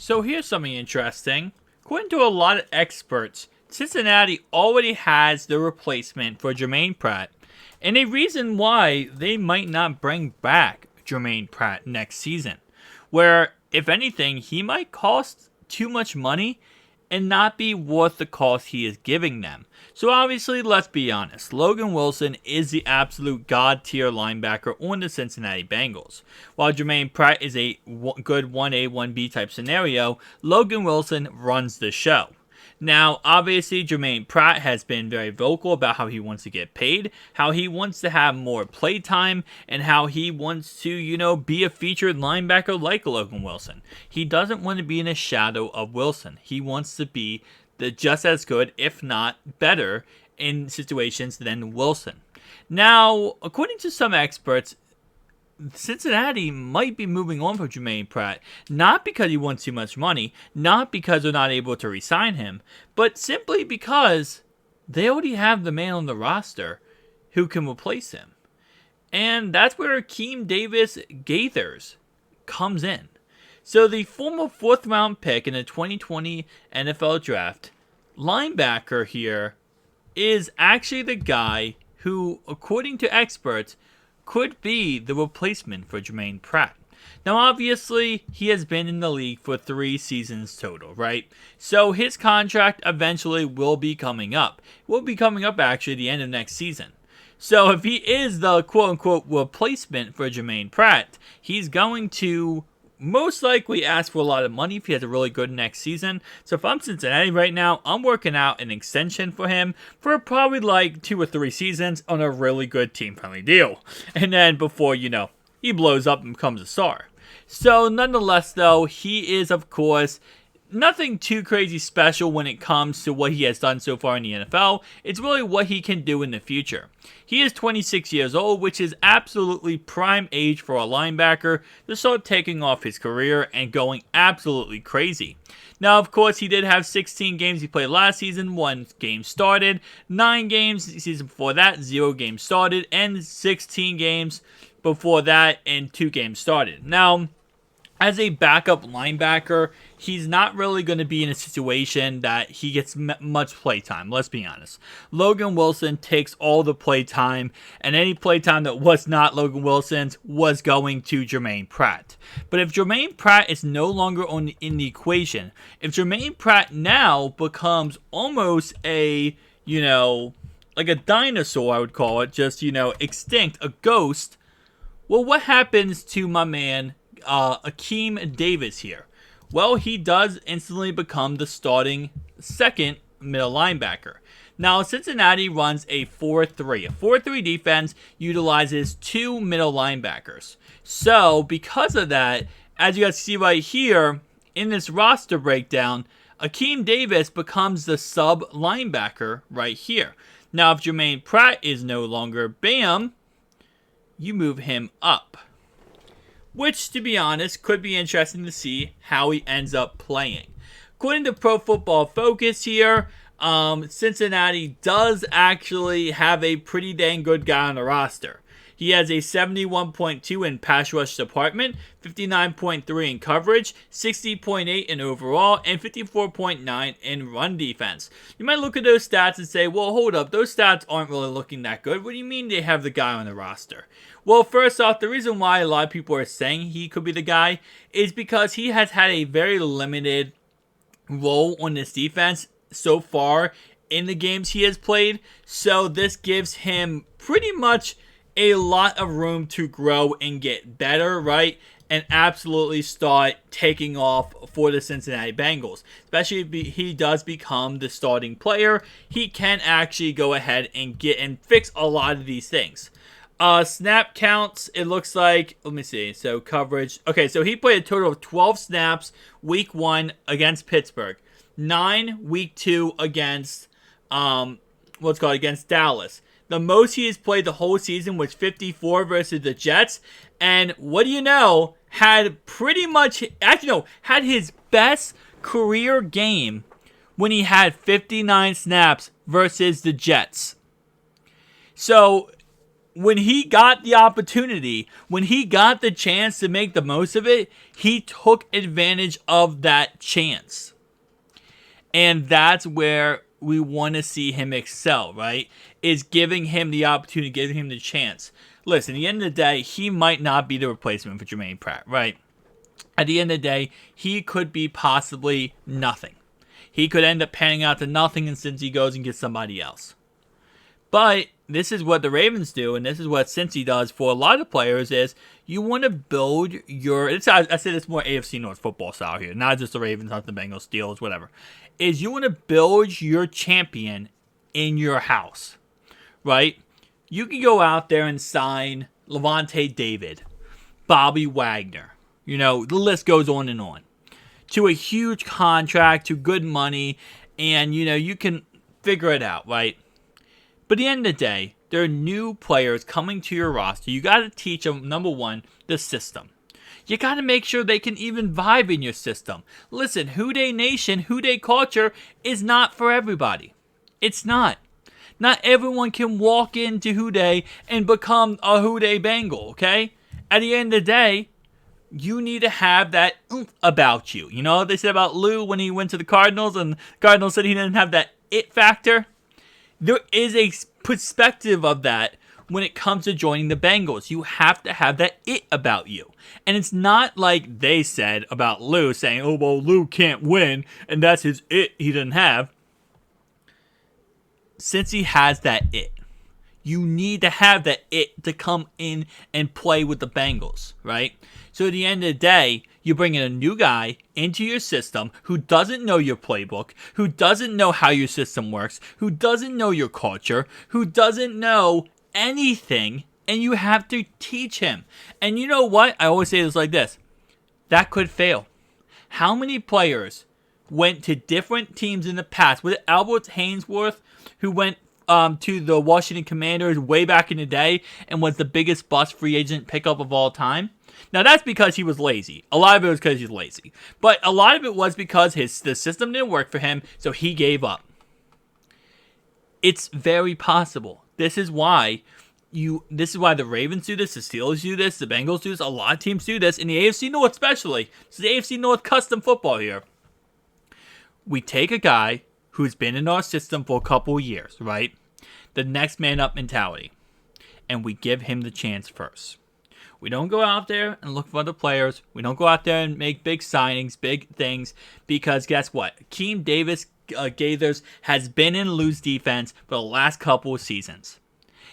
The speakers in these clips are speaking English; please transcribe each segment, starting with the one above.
So here's something interesting. According to a lot of experts, Cincinnati already has the replacement for Germaine Pratt, and a reason why they might not bring back Germaine Pratt next season, where, if anything, he might cost too much money and not be worth the cost he is giving them. So obviously, let's be honest, Logan Wilson is the absolute god tier linebacker on the Cincinnati Bengals. While Germaine Pratt is a good 1A, 1B type scenario, Logan Wilson runs the show. Now, obviously, Germaine Pratt has been very vocal about how he wants to get paid, how he wants to have more play time, and how he wants to, be a featured linebacker like Logan Wilson. He doesn't want to be in a shadow of Wilson. He wants to be just as good, if not better, in situations than Wilson. Now, according to some experts, Cincinnati might be moving on from Germaine Pratt, not because he wants too much money, not because they're not able to re-sign him, but simply because they already have the man on the roster who can replace him. And that's where Akeem Davis Gaithers comes in. So the former 4th round pick in the 2020 NFL Draft, linebacker here, is actually the guy who, according to experts, could be the replacement for Germaine Pratt. Now, obviously, he has been in the league for 3 seasons total, right? So his contract eventually will be coming up. It will be coming up, actually, at the end of next season. So if he is the quote-unquote replacement for Germaine Pratt, he's going to most likely ask for a lot of money if he has a really good next season. So if I'm Cincinnati right now, I'm working out an extension for him for probably like 2 or 3 seasons on a really good team-friendly deal. And then before, he blows up and becomes a star. So nonetheless, though, he is, of course, nothing too crazy special when it comes to what he has done so far in the NFL. It's really what he can do in the future. He is 26 years old, which is absolutely prime age for a linebacker to start taking off his career and going absolutely crazy. Now, of course, he did have 16 games he played last season, 1 game started, 9 games the season before that, 0 games started, and 16 games before that, and 2 games started. Now, as a backup linebacker, he's not really going to be in a situation that he gets much play time, let's be honest. Logan Wilson takes all the play time, and any play time that was not Logan Wilson's was going to Germaine Pratt. But if Germaine Pratt is no longer in the equation, if Germaine Pratt now becomes almost a, like a dinosaur, I would call it, just, extinct, a ghost, well, what happens to my man Akeem Davis here? Well, he does instantly become the starting second middle linebacker. Now, Cincinnati runs a 4-3. A 4-3 defense utilizes 2 middle linebackers. So, because of that, as you guys see right here in this roster breakdown, Akeem Davis becomes the sub linebacker right here. Now, if Germaine Pratt is no longer BAM, you move him up. Which, to be honest, could be interesting to see how he ends up playing. According to Pro Football Focus here, Cincinnati does actually have a pretty dang good guy on the roster. He has a 71.2 in pass rush department, 59.3 in coverage, 60.8 in overall, and 54.9 in run defense. You might look at those stats and say, well, hold up, those stats aren't really looking that good. What do you mean they have the guy on the roster? Well, first off, the reason why a lot of people are saying he could be the guy is because he has had a very limited role on this defense so far in the games he has played. So this gives him pretty much a lot of room to grow and get better, right? And absolutely start taking off for the Cincinnati Bengals. Especially if he does become the starting player, he can actually go ahead and get and fix a lot of these things. Snap counts, it looks like, let me see, so coverage. Okay, so he played a total of 12 snaps week 1 against Pittsburgh. 9 week 2 against, against Dallas. The most he has played the whole season was 54 versus the Jets. And what do you know? Had pretty much, had his best career game when he had 59 snaps versus the Jets. So, when he got the opportunity, when he got the chance to make the most of it, he took advantage of that chance. And that's where we want to see him excel, right? Is giving him the opportunity, giving him the chance. Listen, at the end of the day, he might not be the replacement for Germaine Pratt, right? At the end of the day, he could be possibly nothing. He could end up panning out to nothing and since he goes and gets somebody else. But this is what the Ravens do, and this is what Cincy does for a lot of players, is you want to build your... I say this more AFC North football style here, not just the Ravens, not the Bengals, Steelers, whatever. Is you want to build your champion in your house, right? You can go out there and sign Levante David, Bobby Wagner. You know, the list goes on. To a huge contract, to good money, and, you know, you can figure it out, right? But at the end of the day, there are new players coming to your roster. You got to teach them, number one, the system. You got to make sure they can even vibe in your system. Listen, Who Dey Nation, Who Dey culture is not for everybody. It's not. Not everyone can walk into Who Dey and become a Who Dey Bengal, okay? At the end of the day, you need to have that oomph about you. You know what they said about Lou when he went to the Cardinals and the Cardinals said he didn't have that it factor? There is a perspective of that when it comes to joining the Bengals. You have to have that it about you. And it's not like they said about Lou saying, oh, well, Lou can't win, and that's his it he didn't have. Since he has that it, you need to have that it to come in and play with the Bengals, right? So at the end of the day, you bring in a new guy into your system who doesn't know your playbook, who doesn't know how your system works, who doesn't know your culture, who doesn't know anything, and you have to teach him. And you know what? I always say this like this. That could fail. How many players went to different teams in the past? Was it Albert Hainsworth who went to the Washington Commanders way back in the day and was the biggest bust free agent pickup of all time? Now, that's because he was lazy. A lot of it was because he's lazy. But a lot of it was because the system didn't work for him, so he gave up. It's very possible. This is why the Ravens do this, the Steelers do this, the Bengals do this, a lot of teams do this, in the AFC North especially. This is the AFC North custom football here. We take a guy who's been in our system for a couple of years, right? The next man up mentality. And we give him the chance first. We don't go out there and look for other players. We don't go out there and make big signings, big things, because guess what? Keem Davis Gaithers has been in Lou's defense for the last couple of seasons.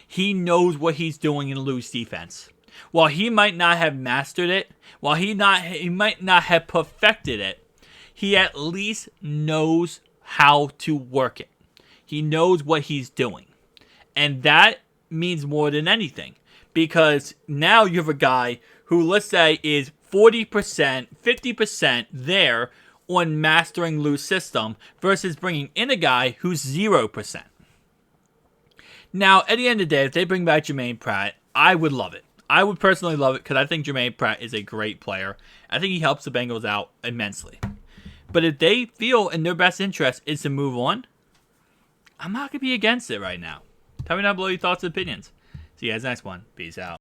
He knows what he's doing in Lou's defense. While he might not have mastered it, while he might not have perfected it, he at least knows how to work it. He knows what he's doing. And that means more than anything. Because now you have a guy who, let's say, is 40%, 50% there on mastering Lou's system versus bringing in a guy who's 0%. Now, at the end of the day, if they bring back Germaine Pratt, I would love it. I would personally love it because I think Germaine Pratt is a great player. I think he helps the Bengals out immensely. But if they feel in their best interest is to move on, I'm not going to be against it right now. Tell me down below your thoughts and opinions. See you guys next one. Peace out.